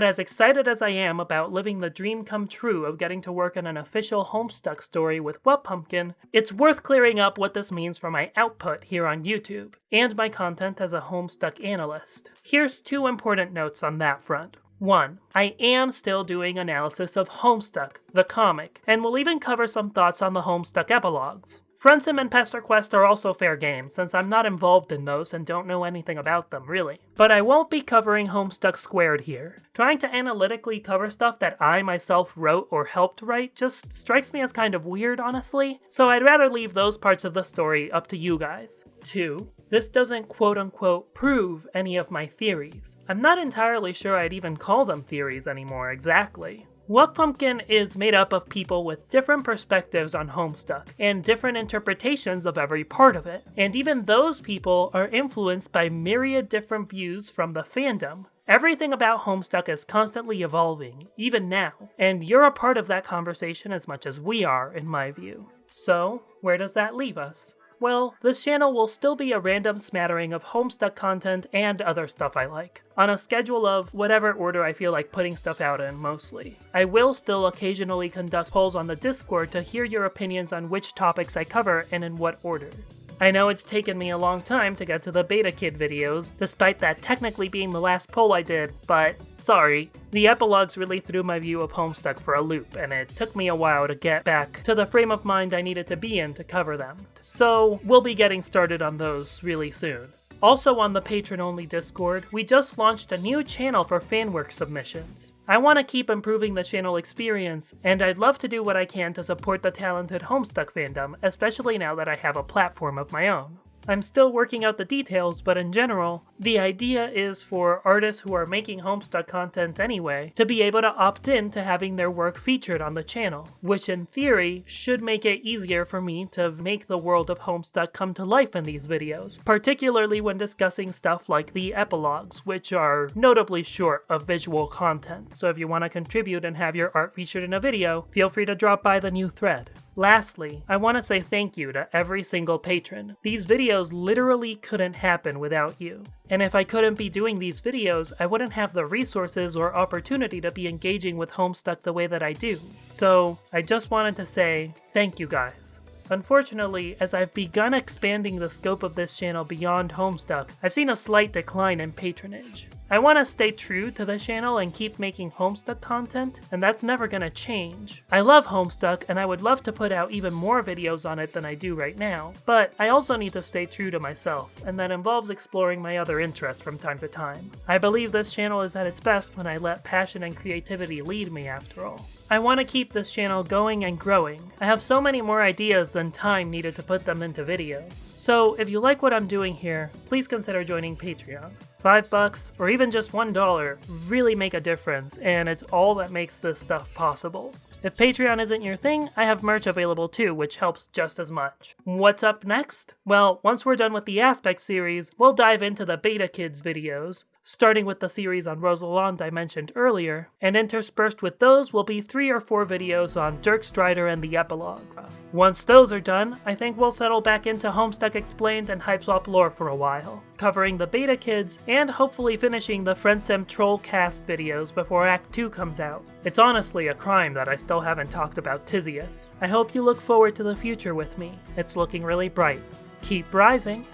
But as excited as I am about living the dream come true of getting to work on an official Homestuck story with WhatPumpkin, it's worth clearing up what this means for my output here on YouTube, and my content as a Homestuck analyst. Here's 2 important notes on that front. 1. I am still doing analysis of Homestuck, the comic, and will even cover some thoughts on the Homestuck epilogues. Friendsim and Pesterquest are also fair game, since I'm not involved in those and don't know anything about them, really. But I won't be covering Homestuck squared here. Trying to analytically cover stuff that I myself wrote or helped write just strikes me as kind of weird, honestly, so I'd rather leave those parts of the story up to you guys. 2. This doesn't quote-unquote prove any of my theories. I'm not entirely sure I'd even call them theories anymore exactly. WhatPumpkin is made up of people with different perspectives on Homestuck, and different interpretations of every part of it, and even those people are influenced by myriad different views from the fandom. Everything about Homestuck is constantly evolving, even now, and you're a part of that conversation as much as we are, in my view. So, where does that leave us? Well, this channel will still be a random smattering of Homestuck content and other stuff I like, on a schedule of whatever order I feel like putting stuff out in, mostly. I will still occasionally conduct polls on the Discord to hear your opinions on which topics I cover and in what order. I know it's taken me a long time to get to the Beta Kid videos, despite that technically being the last poll I did, but sorry. The epilogues really threw my view of Homestuck for a loop, and it took me a while to get back to the frame of mind I needed to be in to cover them. So we'll be getting started on those really soon. Also on the patron-only Discord, we just launched a new channel for fanwork submissions. I want to keep improving the channel experience, and I'd love to do what I can to support the talented Homestuck fandom, especially now that I have a platform of my own. I'm still working out the details, but in general, the idea is for artists who are making Homestuck content anyway to be able to opt in to having their work featured on the channel, which in theory should make it easier for me to make the world of Homestuck come to life in these videos, particularly when discussing stuff like the epilogues, which are notably short of visual content. So if you want to contribute and have your art featured in a video, feel free to drop by the new thread. Lastly, I want to say thank you to every single patron. These videos literally couldn't happen without you. And if I couldn't be doing these videos, I wouldn't have the resources or opportunity to be engaging with Homestuck the way that I do. So I just wanted to say thank you guys. Unfortunately, as I've begun expanding the scope of this channel beyond Homestuck, I've seen a slight decline in patronage. I want to stay true to the channel and keep making Homestuck content, and that's never gonna change. I love Homestuck, and I would love to put out even more videos on it than I do right now, but I also need to stay true to myself, and that involves exploring my other interests from time to time. I believe this channel is at its best when I let passion and creativity lead me, after all. I want to keep this channel going and growing. I have so many more ideas than time needed to put them into video. So if you like what I'm doing here, please consider joining Patreon. $5 or even just $1 really make a difference, and it's all that makes this stuff possible. If Patreon isn't your thing, I have merch available too, which helps just as much. What's up next? Well, once we're done with the Aspect series, we'll dive into the Beta Kids videos, starting with the series on Rosalind I mentioned earlier, and interspersed with those will be 3 or 4 videos on Dirk Strider and the epilogue. Once those are done, I think we'll settle back into Homestuck Explained and Hiveswap lore for a while, covering the Beta Kids and hopefully finishing the Friendsim Trollcast videos before Act 2 comes out. It's honestly a crime that I still haven't talked about Tizius. I hope you look forward to the future with me. It's looking really bright. Keep rising!